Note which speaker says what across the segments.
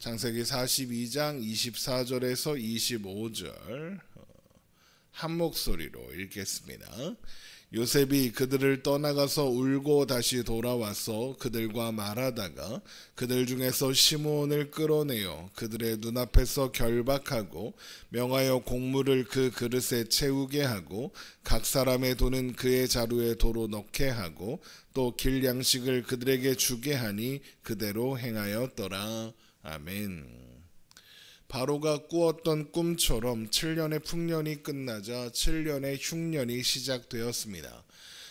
Speaker 1: 창세기 42장 24절에서 25절 한 목소리로 읽겠습니다. 요셉이 그들을 떠나가서 울고 다시 돌아와서 그들과 말하다가 그들 중에서 시므온을 끌어내어 그들의 눈앞에서 결박하고 명하여 곡물을 그 그릇에 채우게 하고 각 사람의 돈은 그의 자루에 도로 넣게 하고 또 길 양식을 그들에게 주게 하니 그대로 행하였더라. 아멘. 바로가 꾸었던 꿈처럼 7년의 풍년이 끝나자 7년의 흉년이 시작되었습니다.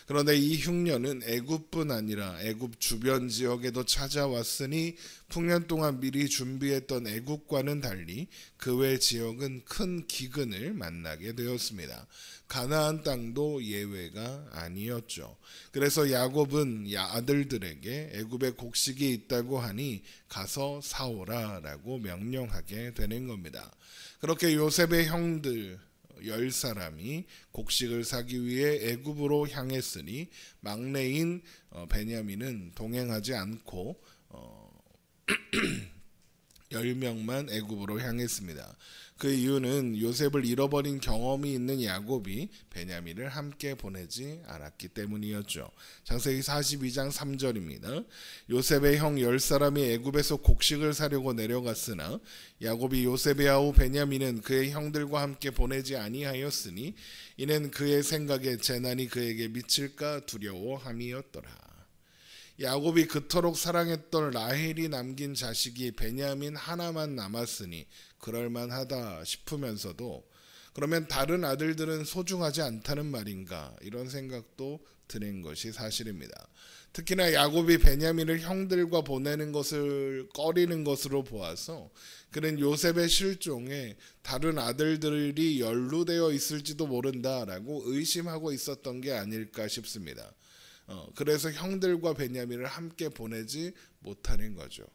Speaker 1: 그런데 이 흉년은 애굽뿐 아니라 애굽 주변 지역에도 찾아왔으니 풍년 동안 미리 준비했던 애굽과는 달리 그 외 지역은 큰 기근을 만나게 되었습니다. 가나안 땅도 예외가 아니었죠. 그래서 야곱은 아들들에게 애굽에 곡식이 있다고 하니 가서 사오라라고 명령하게 되는 겁니다. 그렇게 요셉의 형들 10사람이 곡식을 사기 위해 애굽으로 향했으니 막내인 베냐민은 동행하지 않고 10명만 애굽으로 향했습니다. 그 이유는 요셉을 잃어버린 경험이 있는 야곱이 베냐민을 함께 보내지 않았기 때문이었죠. 창세기 42장 3절입니다. 요셉의 형 10사람이 애굽에서 곡식을 사려고 내려갔으나 야곱이 요셉의 아우 베냐민은 그의 형들과 함께 보내지 아니하였으니 이는 그의 생각에 재난이 그에게 미칠까 두려워함이었더라. 야곱이 그토록 사랑했던 라헬이 남긴 자식이 베냐민 하나만 남았으니 그럴만하다 싶으면서도 그러면 다른 아들들은 소중하지 않다는 말인가 이런 생각도 드는 것이 사실입니다. 특히나 야곱이 베냐민을 형들과 보내는 것을 꺼리는 것으로 보아서 그는 요셉의 실종에 다른 아들들이 연루되어 있을지도 모른다라고 의심하고 있었던 게 아닐까 싶습니다. 그래서 형들과 베냐민을 함께 보내지 못하는 거죠.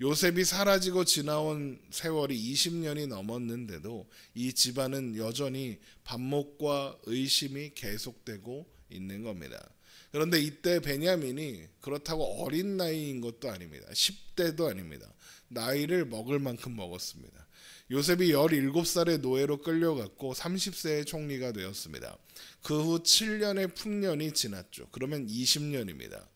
Speaker 1: 요셉이 사라지고 지나온 세월이 20년이 넘었는데도 이 집안은 여전히 반목과 의심이 계속되고 있는 겁니다. 그런데 이때 베냐민이 그렇다고 어린 나이인 것도 아닙니다. 10대도 아닙니다. 나이를 먹을 만큼 먹었습니다. 요셉이 17살의 노예로 끌려갔고 30세의 총리가 되었습니다. 그 후 7년의 풍년이 지났죠. 그러면 20년입니다.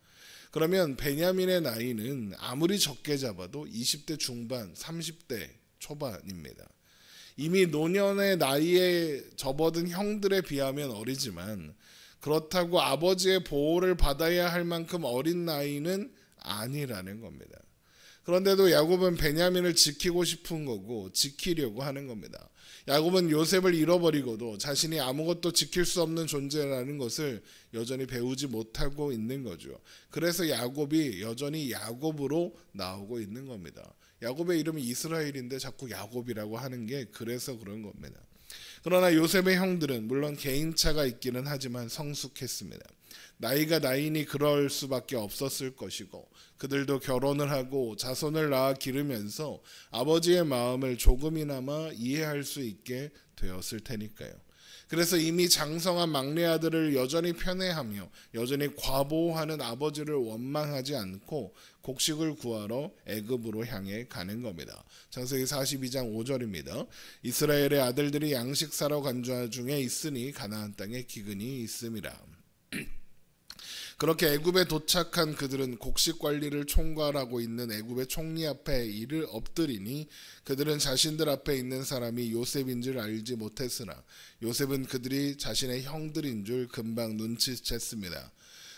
Speaker 1: 그러면 베냐민의 나이는 아무리 적게 잡아도 20대 중반, 30대 초반입니다. 이미 노년의 나이에 접어든 형들에 비하면 어리지만 그렇다고 아버지의 보호를 받아야 할 만큼 어린 나이는 아니라는 겁니다. 그런데도 야곱은 베냐민을 지키고 싶은 거고 지키려고 하는 겁니다. 야곱은 요셉을 잃어버리고도 자신이 아무것도 지킬 수 없는 존재라는 것을 여전히 배우지 못하고 있는 거죠. 그래서 야곱이 여전히 야곱으로 나오고 있는 겁니다. 야곱의 이름이 이스라엘인데 자꾸 야곱이라고 하는 게 그래서 그런 겁니다. 그러나 요셉의 형들은 물론 개인차가 있기는 하지만 성숙했습니다. 나이가 나이니 그럴 수밖에 없었을 것이고 그들도 결혼을 하고 자손을 낳아 기르면서 아버지의 마음을 조금이나마 이해할 수 있게 되었을 테니까요. 그래서 이미 장성한 막내 아들을 여전히 편애하며 여전히 과보하는 아버지를 원망하지 않고 곡식을 구하러 애굽으로 향해 가는 겁니다. 창세기 42장 5절입니다. 이스라엘의 아들들이 양식 사러 간 중에 있으니 가나안 땅에 기근이 있음이라. 그렇게 애굽에 도착한 그들은 곡식 관리를 총괄하고 있는 애굽의 총리 앞에 이를 엎드리니 그들은 자신들 앞에 있는 사람이 요셉인 줄 알지 못했으나 요셉은 그들이 자신의 형들인 줄 금방 눈치챘습니다.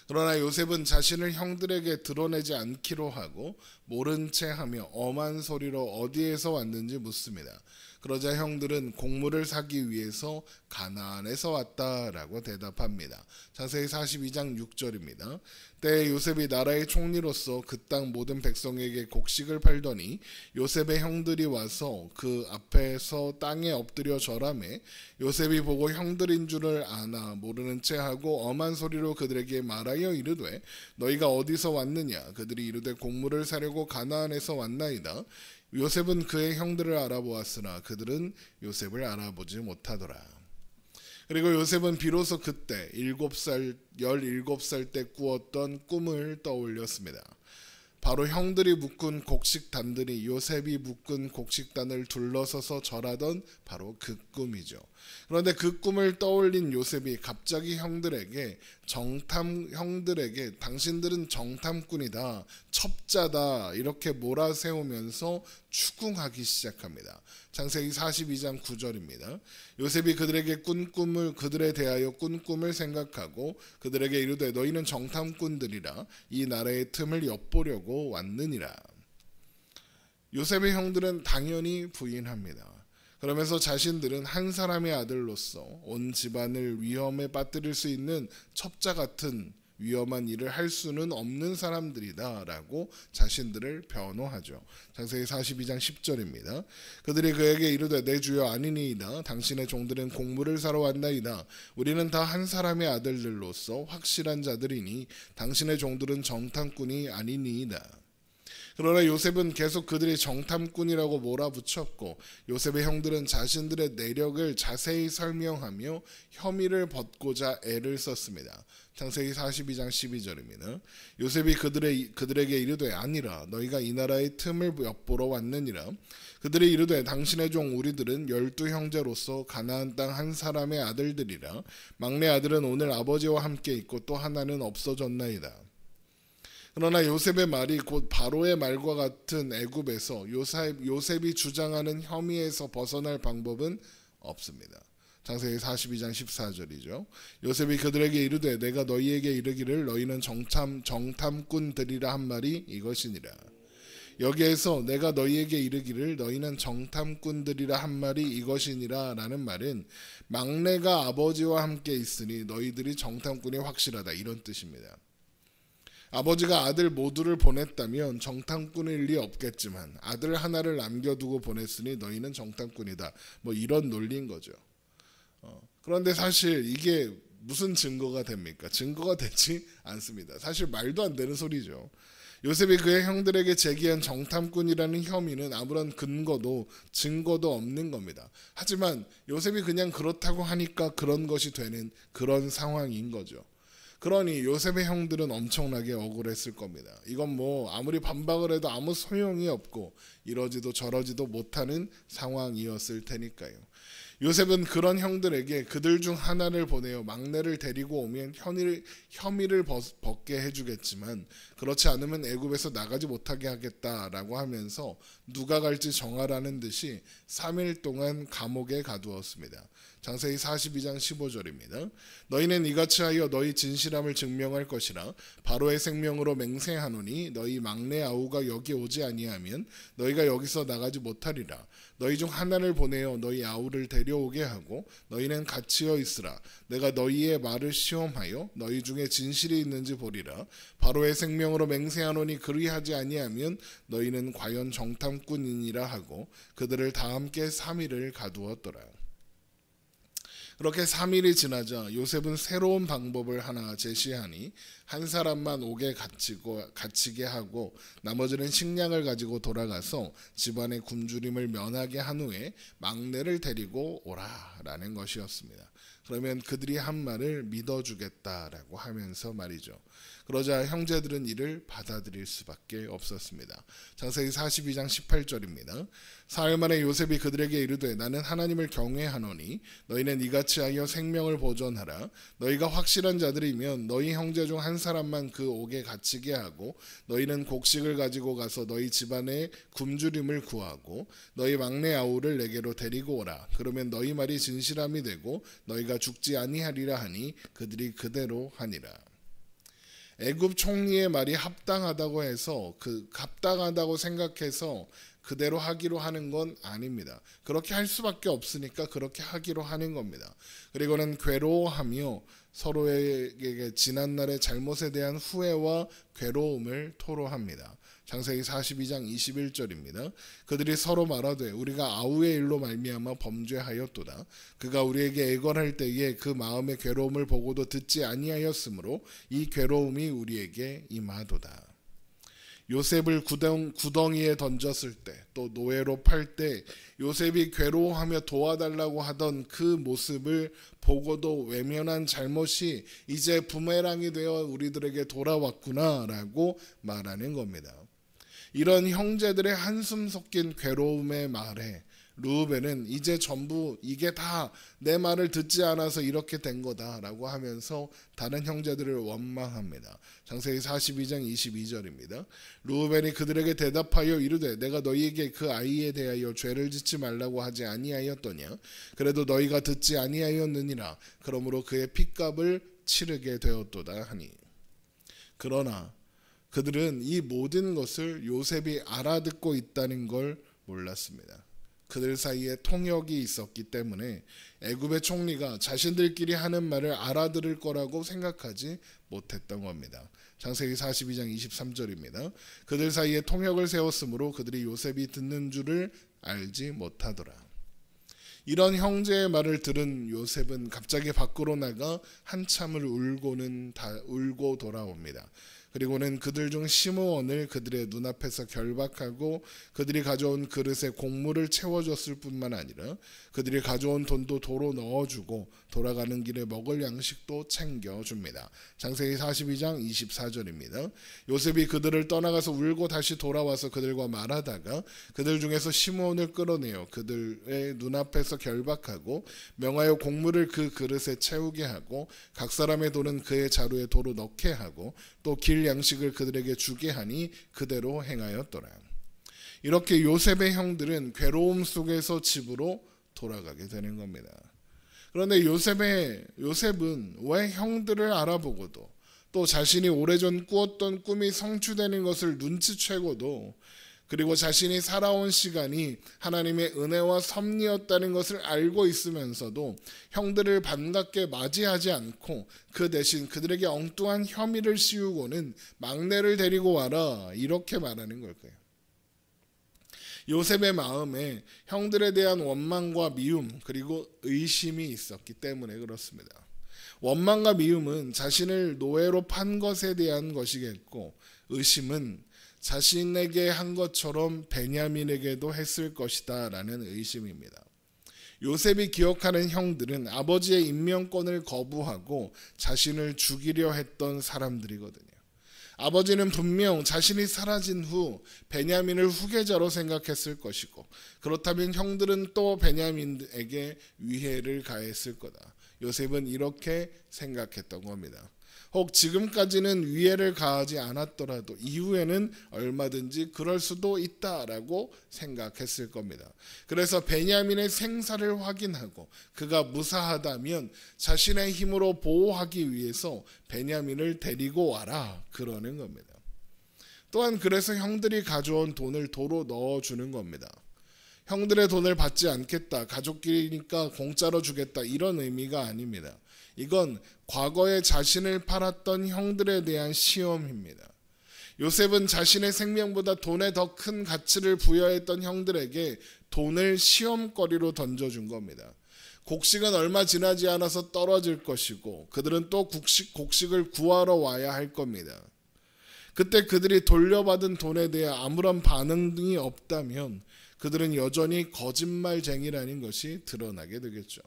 Speaker 1: 그러나 요셉은 자신을 형들에게 드러내지 않기로 하고 모른 채 하며 엄한 소리로 어디에서 왔는지 묻습니다. 그러자 형들은 곡물을 사기 위해서 가나안에서 왔다라고 대답합니다. 창세기 42장 6절입니다. 때에 요셉이 나라의 총리로서 그 땅 모든 백성에게 곡식을 팔더니 요셉의 형들이 와서 그 앞에서 땅에 엎드려 절하매 요셉이 보고 형들인 줄을 아나 모르는 채 하고 엄한 소리로 그들에게 말하여 이르되 너희가 어디서 왔느냐 그들이 이르되 곡물을 사려고 가나안에서 왔나이다. 요셉은 그의 형들을 알아보았으나 그들은 요셉을 알아보지 못하더라. 그리고 요셉은 비로소 그때 17살 때 꾸었던 꿈을 떠올렸습니다. 바로 형들이 묶은 곡식단들이 요셉이 묶은 곡식단을 둘러서서 절하던 바로 그 꿈이죠. 그런데 그 꿈을 떠올린 요셉이 갑자기 형들에게 당신들은 정탐꾼이다, 첩자다 이렇게 몰아세우면서 추궁하기 시작합니다. 창세기 42장 9절입니다. 요셉이 그들에 대하여 꾼 꿈을 생각하고 그들에게 이르되 너희는 정탐꾼들이라 이 나라의 틈을 엿보려고 왔느니라. 요셉의 형들은 당연히 부인합니다. 그러면서 자신들은 한 사람의 아들로서 온 집안을 위험에 빠뜨릴 수 있는 첩자 같은 위험한 일을 할 수는 없는 사람들이다 라고 자신들을 변호하죠. 창세기 42장 10절입니다. 그들이 그에게 이르되 내 주여 아니니이다. 당신의 종들은 곡물을 사러 왔나이다. 우리는 다 한 사람의 아들들로서 확실한 자들이니 당신의 종들은 정탐꾼이 아니니이다. 그러나 요셉은 계속 그들이 정탐꾼이라고 몰아붙였고 요셉의 형들은 자신들의 내력을 자세히 설명하며 혐의를 벗고자 애를 썼습니다. 창세기 42장 12절입니다. 요셉이 그들에게 이르되 아니라 너희가 이 나라의 틈을 엿보러 왔느니라. 그들이 이르되 당신의 종 우리들은 12 형제로서 가나안 땅 한 사람의 아들들이라. 막내 아들은 오늘 아버지와 함께 있고 또 하나는 없어졌나이다. 그러나 요셉의 말이 곧 바로의 말과 같은 애굽에서 요셉이 주장하는 혐의에서 벗어날 방법은 없습니다. 창세기 42장 14절이죠. 요셉이 그들에게 이르되 내가 너희에게 이르기를 너희는 정탐꾼들이라 한 말이 이것이니라. 여기에서 내가 너희에게 이르기를 너희는 정탐꾼들이라 한 말이 이것이니라 라는 말은 막내가 아버지와 함께 있으니 너희들이 정탐꾼이 확실하다 이런 뜻입니다. 아버지가 아들 모두를 보냈다면 정탐꾼일 리 없겠지만 아들 하나를 남겨두고 보냈으니 너희는 정탐꾼이다. 뭐 이런 논리인 거죠. 그런데 사실 이게 무슨 증거가 됩니까? 증거가 되지 않습니다. 사실 말도 안 되는 소리죠. 요셉이 그의 형들에게 제기한 정탐꾼이라는 혐의는 아무런 근거도 증거도 없는 겁니다. 하지만 요셉이 그냥 그렇다고 하니까 그런 것이 되는 그런 상황인 거죠. 그러니 요셉의 형들은 엄청나게 억울했을 겁니다. 이건 뭐 아무리 반박을 해도 아무 소용이 없고 이러지도 저러지도 못하는 상황이었을 테니까요. 요셉은 그런 형들에게 그들 중 하나를 보내어 막내를 데리고 오면 혐의를 벗게 해주겠지만 그렇지 않으면 애굽에서 나가지 못하게 하겠다라고 하면서 누가 갈지 정하라는 듯이 3일 동안 감옥에 가두었습니다. 창세기 42장 15절입니다. 너희는 이같이 하여 너희 진실함을 증명할 것이라 바로의 생명으로 맹세하노니 너희 막내 아우가 여기 오지 아니하면 너희가 여기서 나가지 못하리라. 너희 중 하나를 보내어 너희 아우를 데려오게 하고 너희는 갇히어 있으라. 내가 너희의 말을 시험하여 너희 중에 진실이 있는지 보리라. 바로의 생명으로 맹세하노니 그리하지 아니하면 너희는 과연 정탐꾼이니라 하고 그들을 다 함께 3일을 가두었더라. 그렇게 3일이 지나자 요셉은 새로운 방법을 하나 제시하니 한 사람만 옥에 갇히게 하고 나머지는 식량을 가지고 돌아가서 집안의 굶주림을 면하게 한 후에 막내를 데리고 오라라는 것이었습니다. 그러면 그들이 한 말을 믿어주겠다라고 하면서 말이죠. 그러자 형제들은 이를 받아들일 수밖에 없었습니다. 창세기 42장 18절입니다. 사흘 만에 요셉이 그들에게 이르되 나는 하나님을 경외하노니 너희는 이같이 하여 생명을 보존하라. 너희가 확실한 자들이면 너희 형제 중 한 사람만 그 옥에 갇히게 하고 너희는 곡식을 가지고 가서 너희 집안의 굶주림을 구하고 너희 막내 아우를 내게로 데리고 오라. 그러면 너희 말이 진실함이 되고 너희가 죽지 아니하리라 하니 그들이 그대로 하니라. 애굽 총리의 말이 합당하다고 생각해서 그대로 하기로 하는 건 아닙니다. 그렇게 할 수밖에 없으니까 그렇게 하기로 하는 겁니다. 그리고는 괴로워하며 서로에게 지난날의 잘못에 대한 후회와 괴로움을 토로합니다. 창세기 42장 21절입니다. 그들이 서로 말하되 우리가 아우의 일로 말미암아 범죄하였도다. 그가 우리에게 애걸할 때에 그 마음의 괴로움을 보고도 듣지 아니하였으므로 이 괴로움이 우리에게 임하도다. 요셉을 구덩이에 던졌을 때 또 노예로 팔 때 요셉이 괴로워하며 도와달라고 하던 그 모습을 보고도 외면한 잘못이 이제 부메랑이 되어 우리들에게 돌아왔구나라고 말하는 겁니다. 이런 형제들의 한숨 섞인 괴로움의 말에 르우벤은 이제 전부 이게 다 내 말을 듣지 않아서 이렇게 된 거다라고 하면서 다른 형제들을 원망합니다. 창세기 42장 22절입니다. 르우벤이 그들에게 대답하여 이르되 내가 너희에게 그 아이에 대하여 죄를 짓지 말라고 하지 아니하였더냐. 그래도 너희가 듣지 아니하였느니라. 그러므로 그의 핏값을 치르게 되었도다 하니. 그러나 그들은 이 모든 것을 요셉이 알아듣고 있다는 걸 몰랐습니다. 그들 사이에 통역이 있었기 때문에 애굽의 총리가 자신들끼리 하는 말을 알아들을 거라고 생각하지 못했던 겁니다. 창세기 42장 23절입니다. 그들 사이에 통역을 세웠으므로 그들이 요셉이 듣는 줄을 알지 못하더라. 이런 형제의 말을 들은 요셉은 갑자기 밖으로 나가 한참을 울고 돌아옵니다. 그리고는 그들 중 시므온을 그들의 눈앞에서 결박하고 그들이 가져온 그릇에 곡물을 채워줬을 뿐만 아니라 그들이 가져온 돈도 도로 넣어주고 돌아가는 길에 먹을 양식도 챙겨줍니다. 창세기 42장 24절입니다. 요셉이 그들을 떠나가서 울고 다시 돌아와서 그들과 말하다가 그들 중에서 시므온을 끌어내어 그들의 눈앞에서 결박하고 명하여 곡물을 그 그릇에 채우게 하고 각 사람의 돈은 그의 자루에 도로 넣게 하고 또 길 양식을 그들에게 주게 하니 그대로 행하였더라. 이렇게 요셉의 형들은 괴로움 속에서 집으로 돌아가게 되는 겁니다. 그런데 요셉은 왜 형들을 알아보고도 또 자신이 오래전 꾸었던 꿈이 성취되는 것을 눈치채고도 그리고 자신이 살아온 시간이 하나님의 은혜와 섭리였다는 것을 알고 있으면서도 형들을 반갑게 맞이하지 않고 그 대신 그들에게 엉뚱한 혐의를 씌우고는 막내를 데리고 와라 이렇게 말하는 걸까요? 요셉의 마음에 형들에 대한 원망과 미움 그리고 의심이 있었기 때문에 그렇습니다. 원망과 미움은 자신을 노예로 판 것에 대한 것이겠고 의심은 자신에게 한 것처럼 베냐민에게도 했을 것이다 라는 의심입니다. 요셉이 기억하는 형들은 아버지의 임명권을 거부하고 자신을 죽이려 했던 사람들이거든요. 아버지는 분명 자신이 사라진 후 베냐민을 후계자로 생각했을 것이고 그렇다면 형들은 또 베냐민에게 위해를 가했을 거다. 요셉은 이렇게 생각했던 겁니다. 혹 지금까지는 위해를 가하지 않았더라도 이후에는 얼마든지 그럴 수도 있다라고 생각했을 겁니다. 그래서 베냐민의 생사를 확인하고 그가 무사하다면 자신의 힘으로 보호하기 위해서 베냐민을 데리고 와라 그러는 겁니다. 또한 그래서 형들이 가져온 돈을 도로 넣어주는 겁니다. 형들의 돈을 받지 않겠다, 가족끼리니까 공짜로 주겠다 이런 의미가 아닙니다. 이건 과거에 자신을 팔았던 형들에 대한 시험입니다. 요셉은 자신의 생명보다 돈에 더 큰 가치를 부여했던 형들에게 돈을 시험거리로 던져준 겁니다. 곡식은 얼마 지나지 않아서 떨어질 것이고 그들은 또 곡식을 구하러 와야 할 겁니다. 그때 그들이 돌려받은 돈에 대해 아무런 반응이 없다면 그들은 여전히 거짓말쟁이라는 것이 드러나게 되겠죠.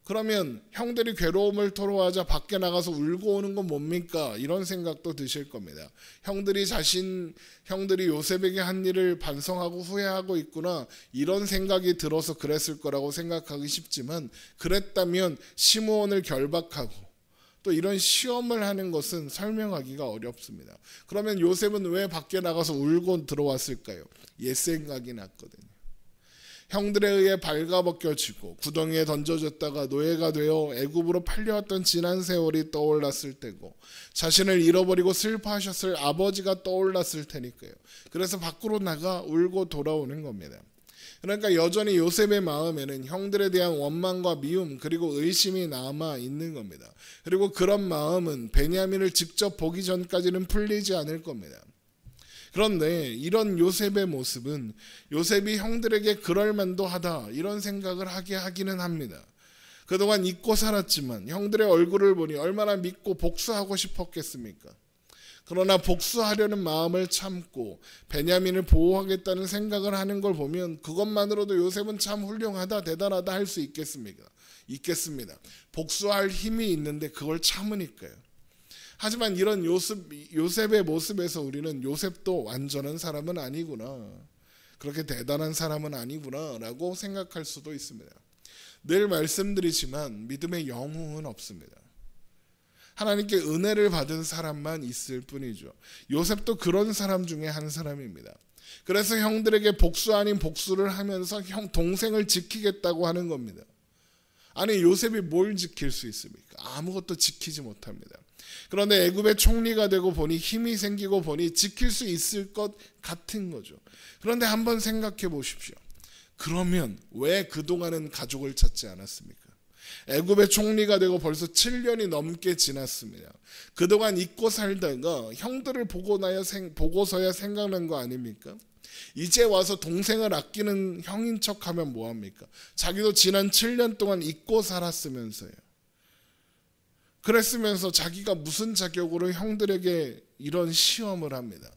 Speaker 1: 그러면 형들이 괴로움을 토로하자 밖에 나가서 울고 오는 건 뭡니까? 이런 생각도 드실 겁니다. 형들이 요셉에게 한 일을 반성하고 후회하고 있구나 이런 생각이 들어서 그랬을 거라고 생각하기 쉽지만 그랬다면 시므온을 결박하고 또 이런 시험을 하는 것은 설명하기가 어렵습니다. 그러면 요셉은 왜 밖에 나가서 울고 들어왔을까요? 옛 생각이 났거든요. 형들에 의해 발가벗겨지고 구덩이에 던져졌다가 노예가 되어 애굽으로 팔려왔던 지난 세월이 떠올랐을 때고 자신을 잃어버리고 슬퍼하셨을 아버지가 떠올랐을 테니까요. 그래서 밖으로 나가 울고 돌아오는 겁니다. 그러니까 여전히 요셉의 마음에는 형들에 대한 원망과 미움 그리고 의심이 남아 있는 겁니다. 그리고 그런 마음은 베냐민을 직접 보기 전까지는 풀리지 않을 겁니다. 그런데 이런 요셉의 모습은 요셉이 형들에게 그럴만도 하다 이런 생각을 하게 하기는 합니다. 그동안 잊고 살았지만 형들의 얼굴을 보니 얼마나 믿고 복수하고 싶었겠습니까? 그러나 복수하려는 마음을 참고 베냐민을 보호하겠다는 생각을 하는 걸 보면 그것만으로도 요셉은 참 훌륭하다 대단하다 할 수 있겠습니다. 복수할 힘이 있는데 그걸 참으니까요. 하지만 이런 요셉의 모습에서 우리는 요셉도 완전한 사람은 아니구나, 그렇게 대단한 사람은 아니구나 라고 생각할 수도 있습니다. 늘 말씀드리지만 믿음의 영웅은 없습니다. 하나님께 은혜를 받은 사람만 있을 뿐이죠. 요셉도 그런 사람 중에 한 사람입니다. 그래서 형들에게 복수 아닌 복수를 하면서 동생을 지키겠다고 하는 겁니다. 아니, 요셉이 뭘 지킬 수 있습니까? 아무것도 지키지 못합니다. 그런데 애굽의 총리가 되고 보니, 힘이 생기고 보니 지킬 수 있을 것 같은 거죠. 그런데 한번 생각해 보십시오. 그러면 왜 그동안은 가족을 찾지 않았습니까? 애굽의 총리가 되고 벌써 7년이 넘게 지났습니다. 그동안 잊고 살다가 형들을 보고서야 생각난 거 아닙니까? 이제 와서 동생을 아끼는 형인 척하면 뭐합니까? 자기도 지난 7년 동안 잊고 살았으면서요. 그랬으면서 자기가 무슨 자격으로 형들에게 이런 시험을 합니다.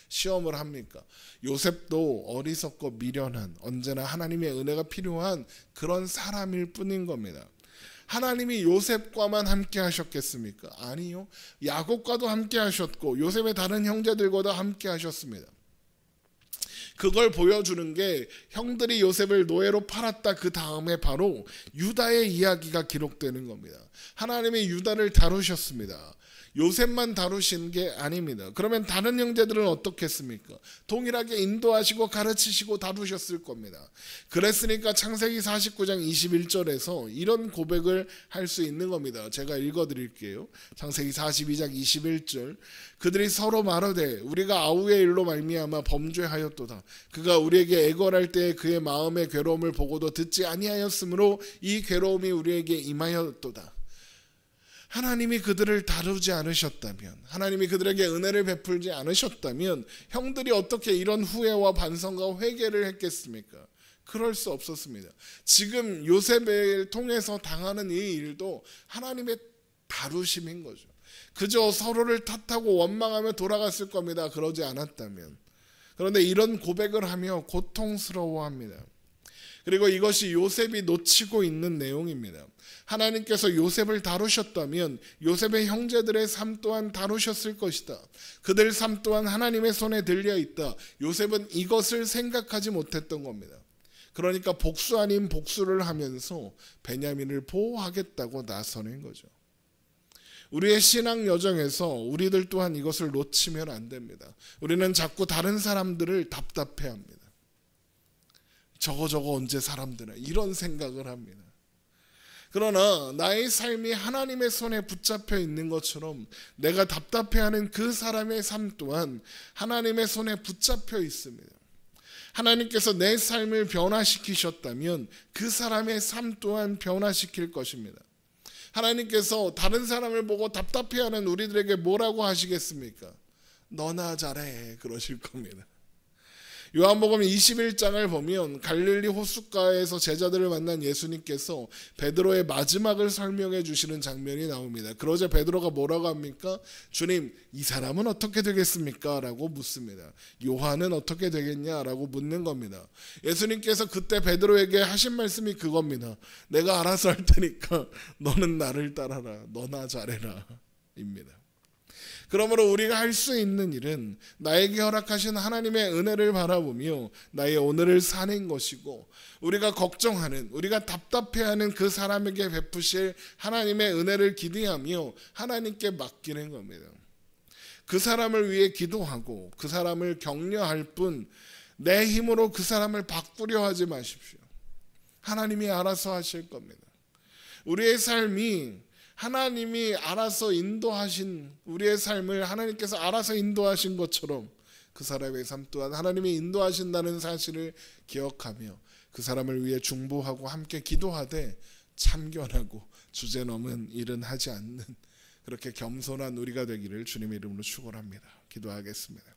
Speaker 1: 시험을 합니까? 요셉도 어리석고 미련한, 언제나 하나님의 은혜가 필요한 그런 사람일 뿐인 겁니다. 하나님이 요셉과만 함께 하셨겠습니까? 아니요. 야곱과도 함께 하셨고 요셉의 다른 형제들과도 함께 하셨습니다. 그걸 보여주는 게 형들이 요셉을 노예로 팔았다 그 다음에 바로 유다의 이야기가 기록되는 겁니다. 하나님이 유다를 다루셨습니다. 요셉만 다루신 게 아닙니다. 그러면 다른 형제들은 어떻게 했습니까? 동일하게 인도하시고 가르치시고 다루셨을 겁니다. 그랬으니까 창세기 49장 21절에서 이런 고백을 할 수 있는 겁니다. 제가 읽어드릴게요. 창세기 42장 21절. 그들이 서로 말하되 우리가 아우의 일로 말미암아 범죄하였도다. 그가 우리에게 애걸할 때에 그의 마음의 괴로움을 보고도 듣지 아니하였으므로 이 괴로움이 우리에게 임하였도다. 하나님이 그들을 다루지 않으셨다면, 하나님이 그들에게 은혜를 베풀지 않으셨다면 형들이 어떻게 이런 후회와 반성과 회개를 했겠습니까? 그럴 수 없었습니다. 지금 요셉을 통해서 당하는 이 일도 하나님의 다루심인 거죠. 그저 서로를 탓하고 원망하며 돌아갔을 겁니다. 그러지 않았다면. 그런데 이런 고백을 하며 고통스러워합니다. 그리고 이것이 요셉이 놓치고 있는 내용입니다. 하나님께서 요셉을 다루셨다면 요셉의 형제들의 삶 또한 다루셨을 것이다. 그들 삶 또한 하나님의 손에 들려 있다. 요셉은 이것을 생각하지 못했던 겁니다. 그러니까 복수 아닌 복수를 하면서 베냐민을 보호하겠다고 나서는 거죠. 우리의 신앙 여정에서 우리들 또한 이것을 놓치면 안 됩니다. 우리는 자꾸 다른 사람들을 답답해합니다. 저거 언제 사람들아, 이런 생각을 합니다. 그러나 나의 삶이 하나님의 손에 붙잡혀 있는 것처럼 내가 답답해하는 그 사람의 삶 또한 하나님의 손에 붙잡혀 있습니다. 하나님께서 내 삶을 변화시키셨다면 그 사람의 삶 또한 변화시킬 것입니다. 하나님께서 다른 사람을 보고 답답해하는 우리들에게 뭐라고 하시겠습니까? 너나 잘해 그러실 겁니다. 요한복음 21장을 보면 갈릴리 호숫가에서 제자들을 만난 예수님께서 베드로의 마지막을 설명해 주시는 장면이 나옵니다. 그러자 베드로가 뭐라고 합니까? 주님, 이 사람은 어떻게 되겠습니까? 라고 묻습니다. 요한은 어떻게 되겠냐? 라고 묻는 겁니다. 예수님께서 그때 베드로에게 하신 말씀이 그겁니다. 내가 알아서 할 테니까 너는 나를 따라라. 너나 잘해라. 입니다. 그러므로 우리가 할 수 있는 일은 나에게 허락하신 하나님의 은혜를 바라보며 나의 오늘을 사는 것이고, 우리가 걱정하는, 우리가 답답해하는 그 사람에게 베푸실 하나님의 은혜를 기대하며 하나님께 맡기는 겁니다. 그 사람을 위해 기도하고 그 사람을 격려할 뿐 내 힘으로 그 사람을 바꾸려 하지 마십시오. 하나님이 알아서 하실 겁니다. 우리의 삶이 하나님이 알아서 인도하신, 우리의 삶을 하나님께서 알아서 인도하신 것처럼 그 사람의 삶 또한 하나님이 인도하신다는 사실을 기억하며 그 사람을 위해 중보하고 함께 기도하되 참견하고 주제넘은 일은 하지 않는 그렇게 겸손한 우리가 되기를 주님의 이름으로 축원합니다. 기도하겠습니다.